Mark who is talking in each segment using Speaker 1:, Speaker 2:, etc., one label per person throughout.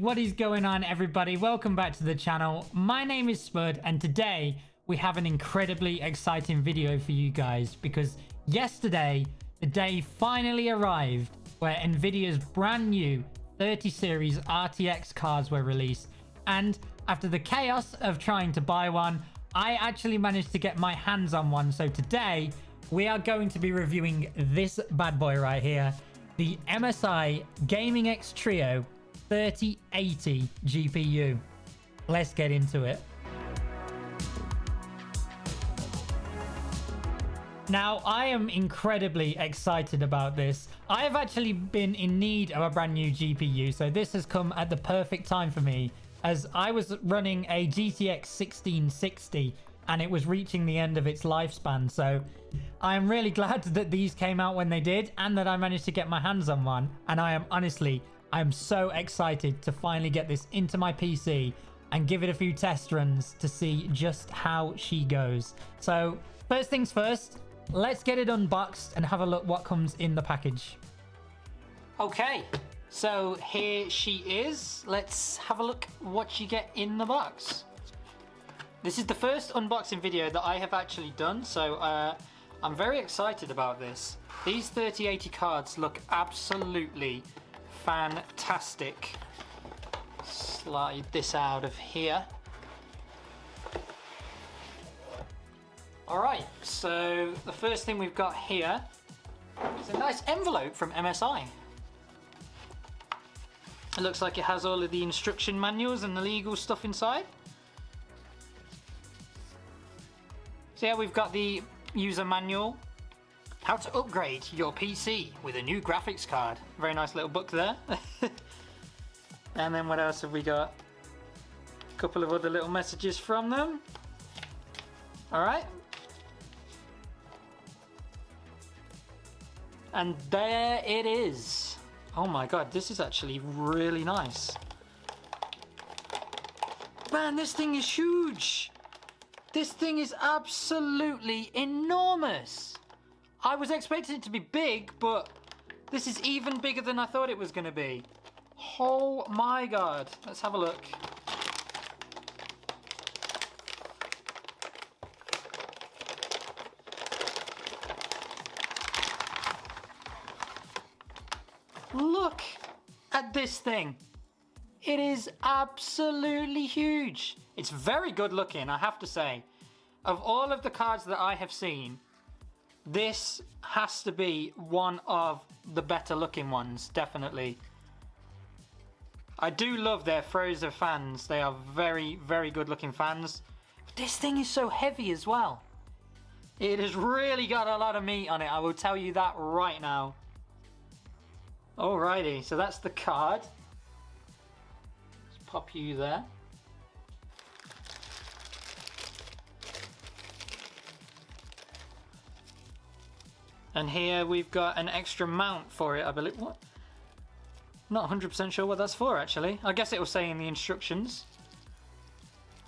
Speaker 1: What is going on, everybody? Welcome back to the channel. My name is Spudd, and today we have an incredibly exciting video for you guys because yesterday the day finally arrived where Nvidia's brand new 30 series RTX cards were released, and after the chaos of trying to buy one, I actually managed to get my hands on one. So today we are going to be reviewing this bad boy right here, the MSI Gaming X Trio 3080 GPU. Let's get into it. Now, I am incredibly excited about this. I have actually been in need of a brand new GPU, so this has come at the perfect time for me, as I was running a GTX 1660 and it was reaching the end of its lifespan. So I am really glad that these came out when they did and that I managed to get my hands on one. And I am so excited to finally get this into my PC and give it a few test runs to see just how she goes. So first things first, let's get it unboxed and have a look what comes in the package. Okay, so here she is. Let's have a look what you get in the box. This is the first unboxing video that I have actually done, so I'm very excited about this. These 3080 cards look absolutely fantastic. Slide this out of here. Alright, so the first thing we've got here is a nice envelope from MSI. It looks like it has all of the instruction manuals and the legal stuff inside. So yeah, we've got the user manual. How to upgrade your PC with a new graphics card. Very nice little book there. And then what else have we got? A couple of other little messages from them. Alright. And there it is. Oh my god, this is actually really nice. Man, this thing is huge. This thing is absolutely enormous. I was expecting it to be big, but this is even bigger than I thought it was going to be. Oh my god. Let's have a look. Look at this thing. It is absolutely huge. It's very good looking, I have to say. Of all of the cards that I have seen, this has to be one of the better looking ones, definitely. I do love their Frozen fans. They are very, very good looking fans. But this thing is so heavy as well. It has really got a lot of meat on it, I will tell you that right now. Alrighty, so that's the card. Let's pop you there. And here we've got an extra mount for it, I believe. What? Not 100% sure what that's for, actually. I guess it will say in the instructions.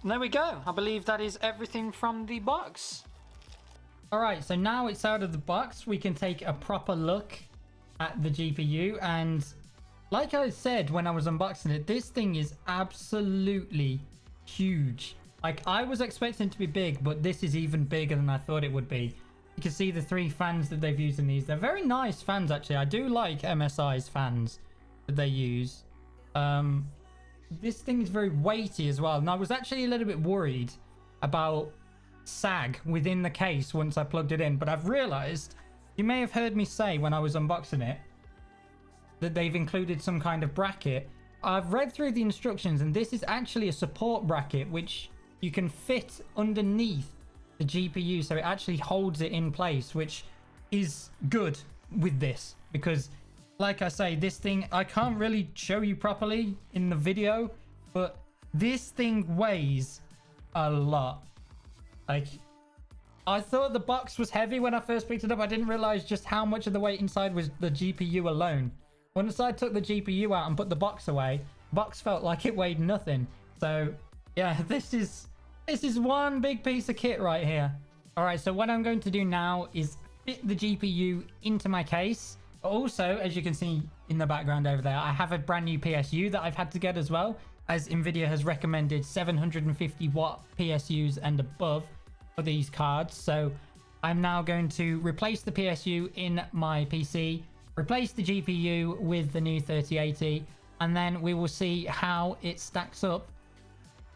Speaker 1: And there we go. I believe that is everything from the box. Alright, so now it's out of the box, we can take a proper look at the GPU. And like I said when I was unboxing it, this thing is absolutely huge. Like, I was expecting it to be big, but this is even bigger than I thought it would be. You can see the 3 fans that they've used in these. They're very nice fans, actually. I do like MSI's fans that they use. This thing is very weighty as well. And I was actually a little bit worried about sag within the case once I plugged it in. But I've realized, you may have heard me say when I was unboxing it, that they've included some kind of bracket. I've read through the instructions, and this is actually a support bracket, which you can fit underneath the GPU, so it actually holds it in place, which is good with this because, like I say, this thing, I can't really show you properly in the video, but this thing weighs a lot. Like, I thought the box was heavy when I first picked it up. I didn't realize just how much of the weight inside was the GPU alone. Once I took the GPU out and put the box away, box felt like it weighed nothing. So yeah, this is one big piece of kit right here. All right, so what I'm going to do now is fit the GPU into my case.
Speaker 2: Also, as you can see in the background over there, I have a brand new PSU that I've had to get as well, as Nvidia has recommended 750 watt PSUs and above for these cards. So I'm now going to replace the PSU in my PC, replace the GPU with the new 3080, and then we will see how it stacks up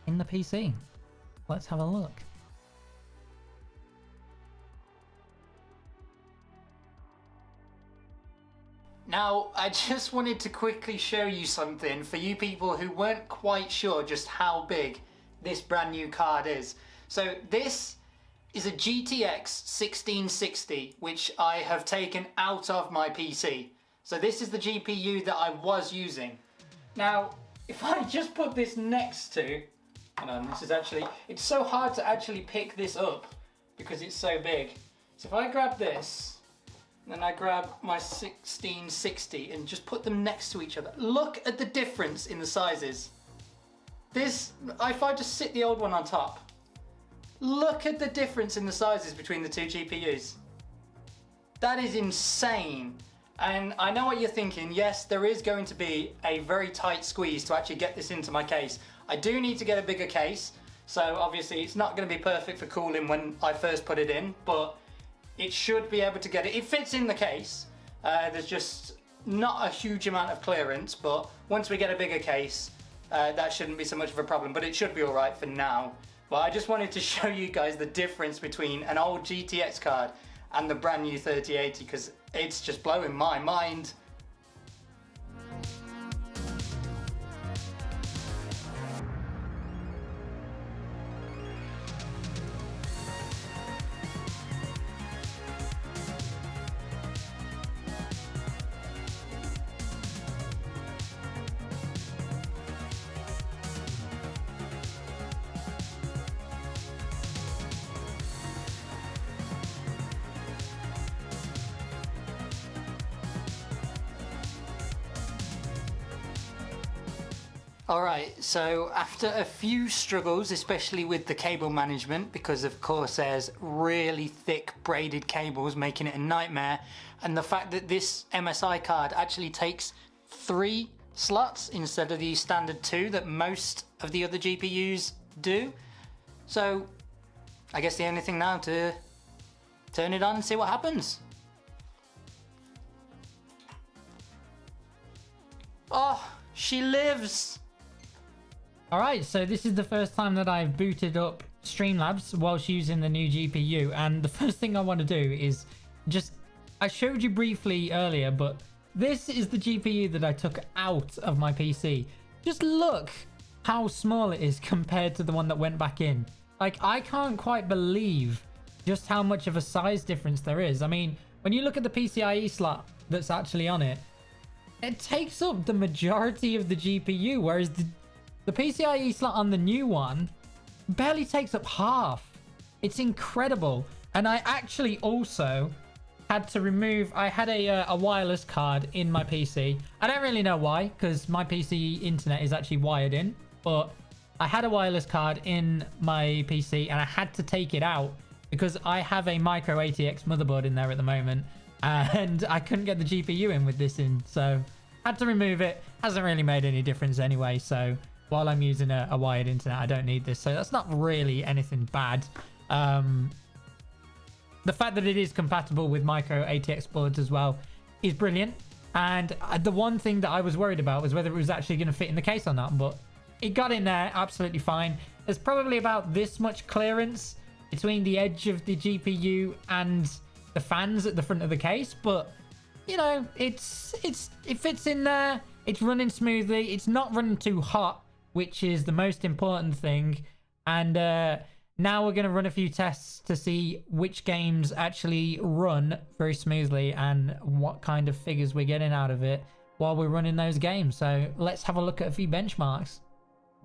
Speaker 2: in the PC. Let's have a look.
Speaker 1: Now, I just wanted to quickly show you something for you people who weren't quite sure just how big this brand new card is. So this is a GTX 1660, which I have taken out of my PC. So this is the GPU that I was using. Now, if I just put this next to, hang on, this is actually, it's so hard to actually pick this up because it's so big. So if I grab this, then I grab my 1660 and just put them next to each other. Look at the difference in the sizes. This, if I just sit the old one on top, look at the difference in the sizes between the two GPUs. That is insane. And I know what you're thinking. Yes, there is going to be a very tight squeeze to actually get this into my case. I do need to get a bigger case. So obviously it's not going to be perfect for cooling when I first put it in, but it should be able to get it. It fits in the case. There's just not a huge amount of clearance, but once we get a bigger case, that shouldn't be so much of a problem, but it should be all right for now. But I just wanted to show you guys the difference between an old GTX card and the brand new 3080, because it's just blowing my mind. Alright, so after a few struggles, especially with the cable management, because of Corsair's really thick braided cables making it a nightmare, and the fact that this MSI card actually takes 3 slots instead of the standard 2 that most of the other GPUs do. So I guess the only thing now to turn it on and see what happens. Oh, she lives!
Speaker 2: Alright, so this is the first time that I've booted up Streamlabs whilst using the new GPU, and the first thing I want to do is just, I showed you briefly earlier, but this is the GPU that I took out of my PC. Just look how small it is compared to the one that went back in. Like, I can't quite believe just how much of a size difference there is. I mean, when you look at the PCIe slot that's actually on it, it takes up the majority of the GPU, whereas the PCIe slot on the new one barely takes up half. It's incredible. And I actually also had to remove, I had a wireless card in my PC. I don't really know why, because my PC internet is actually wired in, but I had a wireless card in my PC and I had to take it out because I have a micro ATX motherboard in there at the moment and I couldn't get the GPU in with this in, so had to remove it. Hasn't really made any difference anyway, so while I'm using a wired internet, I don't need this. So that's not really anything bad. The fact that it is compatible with micro ATX boards as well is brilliant. And the one thing that I was worried about was whether it was actually going to fit in the case or not. But it got in there absolutely fine. There's probably about this much clearance between the edge of the GPU and the fans at the front of the case. But, you know, it fits in there. It's running smoothly. It's not running too hot, which is the most important thing. And now we're going to run a few tests to see which games actually run very smoothly and what kind of figures we're getting out of it while we're running those games. So let's have a look at a few benchmarks.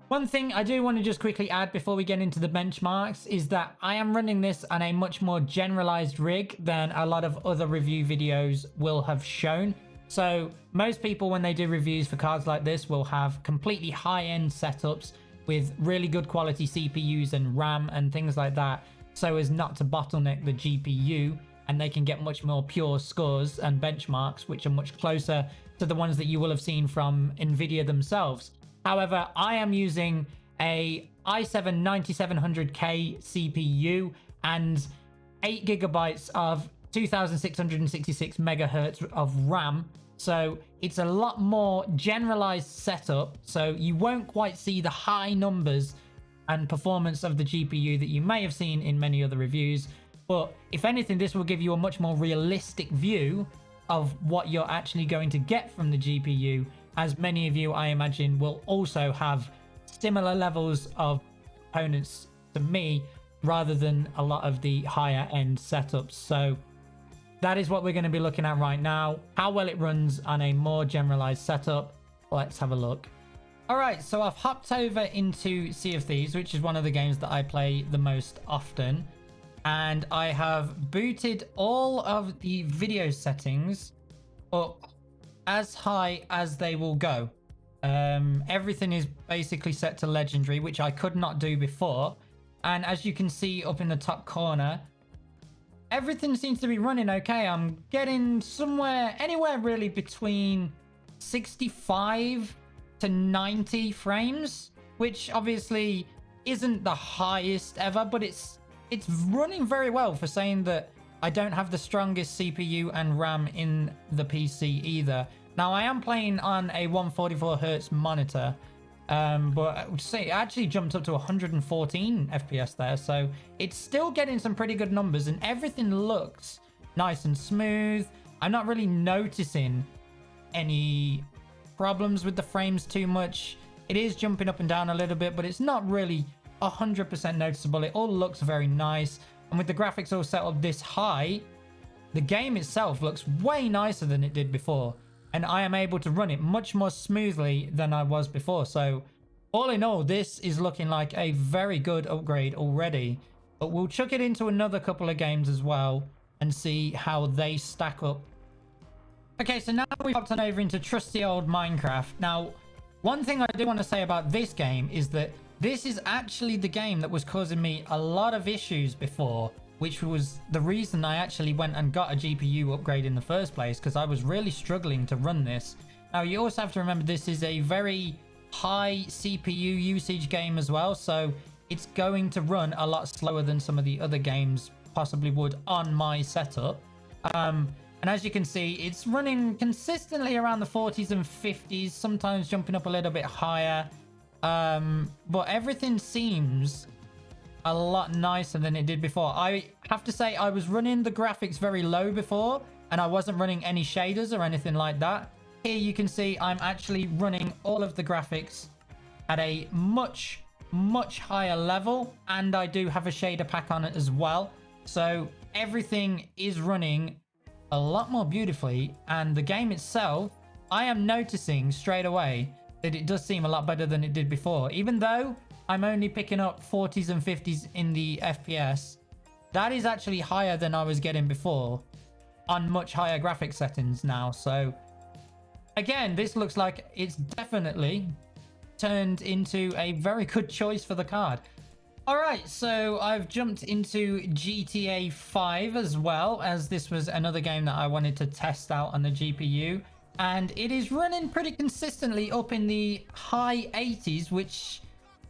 Speaker 2: One thing I do want to just quickly add before we get into the benchmarks is that I am running this on a much more generalized rig than a lot of other review videos will have shown. So most people, when they do reviews for cards like this, will have completely high-end setups with really good quality CPUs and RAM and things like that, so as not to bottleneck the GPU. and they can get much more pure scores and benchmarks, which are much closer to the ones that you will have seen from Nvidia themselves. However, I am using a i7 9700K CPU and 8 gigabytes of 2666 megahertz of RAM. So it's a lot more generalized setup. So you won't quite see the high numbers and performance of the GPU that you may have seen in many other reviews. But if anything, this will give you a much more realistic view of what you're actually going to get from the GPU, as many of you, I imagine, will also have similar levels of components to me rather than a lot of the higher end setups. So that is what we're going to be looking at right now, how well it runs on a more generalized setup. Let's have a look. All right, so I've hopped over into Sea of Thieves, which is one of the games that I play the most often. And I have booted all of the video settings up as high as they will go. Everything is basically set to legendary, which I could not do before. And as you can see up in the top corner, everything seems to be running okay. I'm getting anywhere really between 65 to 90 frames, which obviously isn't the highest ever, but it's running very well for saying that I don't have the strongest CPU and RAM in the PC either. Now, I am playing on a 144 hertz monitor, but I would say it actually jumped up to 114 FPS there, so it's still getting some pretty good numbers, and everything looks nice and smooth. I'm not really noticing any problems with the frames too much. It is jumping up and down a little bit, but it's not really 100% noticeable. It all looks very nice, and with the graphics all set up this high, the game itself looks way nicer than it did before, and I am able to run it much more smoothly than I was before. So all in all, this is looking like a very good upgrade already, but we'll chuck it into another couple of games as well and see how they stack up. Okay, so now we've hopped on over into trusty old Minecraft. Now, one thing I do want to say about this game is that this is actually the game that was causing me a lot of issues before, which was the reason I actually went and got a GPU upgrade in the first place, because I was really struggling to run this. Now, you also have to remember this is a very high CPU usage game as well, so it's going to run a lot slower than some of the other games possibly would on my setup. And as you can see, it's running consistently around the 40s and 50s, sometimes jumping up a little bit higher. But everything seems a lot nicer than it did before. I have to say, I was running the graphics very low before, and I wasn't running any shaders or anything like that. Here you can see I'm actually running all of the graphics at a much higher level, and I do have a shader pack on it as well. So everything is running a lot more beautifully, and the game itself, I am noticing straight away that it does seem a lot better than it did before. Even though I'm only picking up 40s and 50s in the FPS, that is actually higher than I was getting before on much higher graphic settings now. So again, this looks like it's definitely turned into a very good choice for the card. All right, so I've jumped into GTA 5 as well, as this was another game that I wanted to test out on the GPU. And it is running pretty consistently up in the high 80s, which,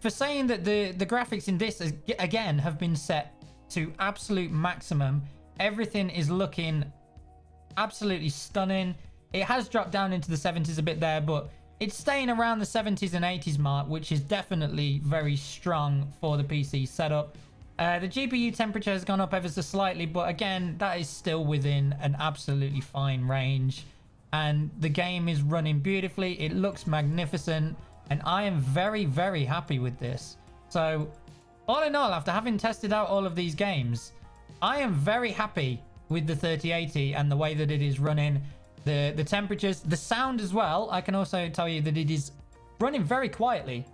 Speaker 2: for saying that the graphics in this, again, have been set to absolute maximum, everything is looking absolutely stunning. It has dropped down into the 70s a bit there, but it's staying around the 70s and 80s mark, which is definitely very strong for the PC setup. The GPU temperature has gone up ever so slightly, but again, that is still within an absolutely fine range. And the game is running beautifully. It looks magnificent, and I am very happy with this. So all in all, after having tested out all of these games, I am very happy with the 3080 and the way that it is running. The temperatures, the sound as well. I can also tell you that it is running very quietly.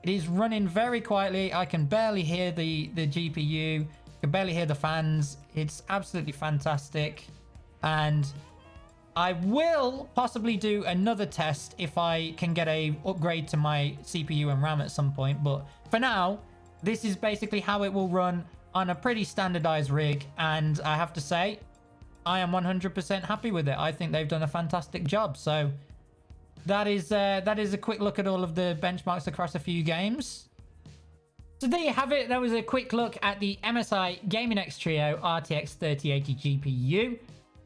Speaker 2: It is running very quietly. I can barely hear the GPU. I can barely hear the fans. It's absolutely fantastic. And I will possibly do another test if I can get a upgrade to my CPU and RAM at some point. But for now, this is basically how it will run on a pretty standardized rig. And I have to say, I am 100% happy with it. I think they've done a fantastic job. So that is a quick look at all of the benchmarks across a few games. So there you have it. That was a quick look at the MSI Gaming X Trio RTX 3080 GPU.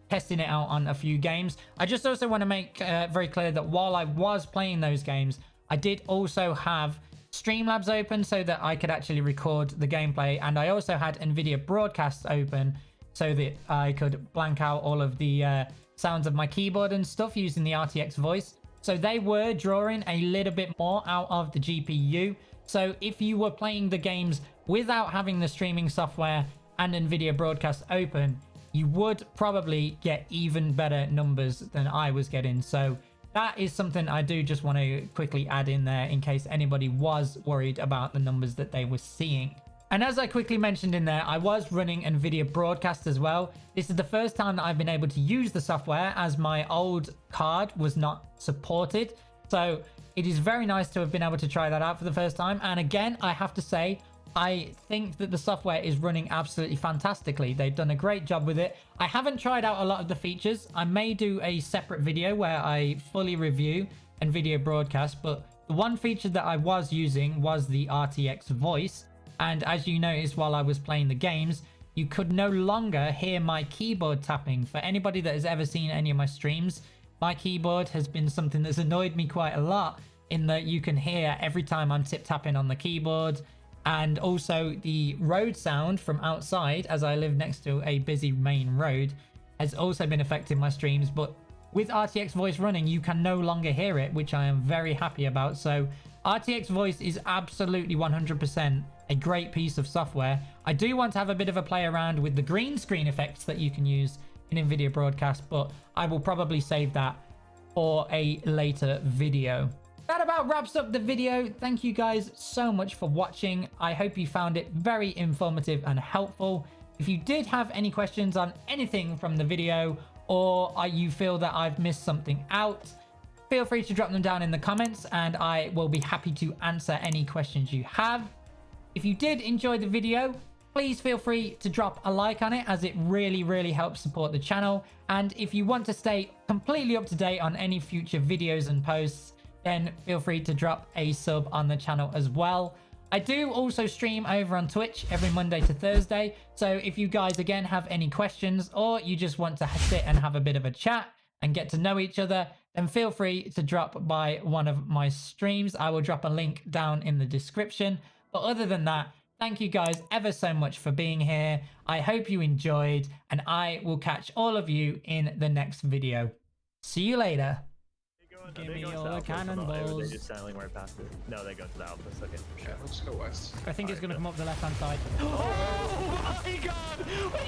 Speaker 2: Testing it out on a few games. I just also want to make very clear that while I was playing those games, I did also have Streamlabs open so that I could actually record the gameplay. And I also had NVIDIA Broadcast open so that I could blank out all of the sounds of my keyboard and stuff using the RTX voice. So they were drawing a little bit more out of the GPU. So if you were playing the games without having the streaming software and NVIDIA Broadcast open, you would probably get even better numbers than I was getting. So that is something I do just want to quickly add in there in case anybody was worried about the numbers that they were seeing. And as I quickly mentioned in there, I was running NVIDIA Broadcast as well. This is the first time that I've been able to use the software as my old card was not supported. So it is very nice to have been able to try that out for the first time. And again, I have to say, I think that the software is running absolutely fantastically. They've done a great job with it. I haven't tried out a lot of the features. I may do a separate video where I fully review NVIDIA Broadcast, but the one feature that I was using was the RTX voice. And as you noticed while I was playing the games, you could no longer hear my keyboard tapping. For anybody that has ever seen any of my streams, my keyboard has been something that's annoyed me quite a lot in that you can hear every time I'm tip-tapping on the keyboard. And also the road sound from outside, as I live next to a busy main road, has also been affecting my streams. But with RTX voice running, you can no longer hear it, which I am very happy about. So RTX voice is absolutely 100% a great piece of software. I do want to have a bit of a play around with the green screen effects that you can use in NVIDIA Broadcast, but I will probably save that for a later video. That about wraps up the video. Thank you guys so much for watching. I hope you found it very informative and helpful. If you did have any questions on anything from the video, or you feel that I've missed something out, feel free to drop them down in the comments and I will be happy to answer any questions you have. If you did enjoy the video, please feel free to drop a like on it, as it really helps support the channel. And if you want to stay completely up to date on any future videos and posts, then feel free to drop a sub on the channel as well. I do also stream over on Twitch every Monday to Thursday. So if you guys again have any questions, or you just want to sit and have a bit of a chat and get to know each other, then feel free to drop by one of my streams. I will drop a link down in the description. But other than that, thank you guys ever so much for being here. I hope you enjoyed, and I will catch all of you in the next video. See you later. Give me all the cannonballs.
Speaker 3: They just silently right past it. No, they go to the alpha. Okay.
Speaker 4: Yeah, let's go west.
Speaker 2: I think it's going to come up the left-hand side.
Speaker 1: Oh my god!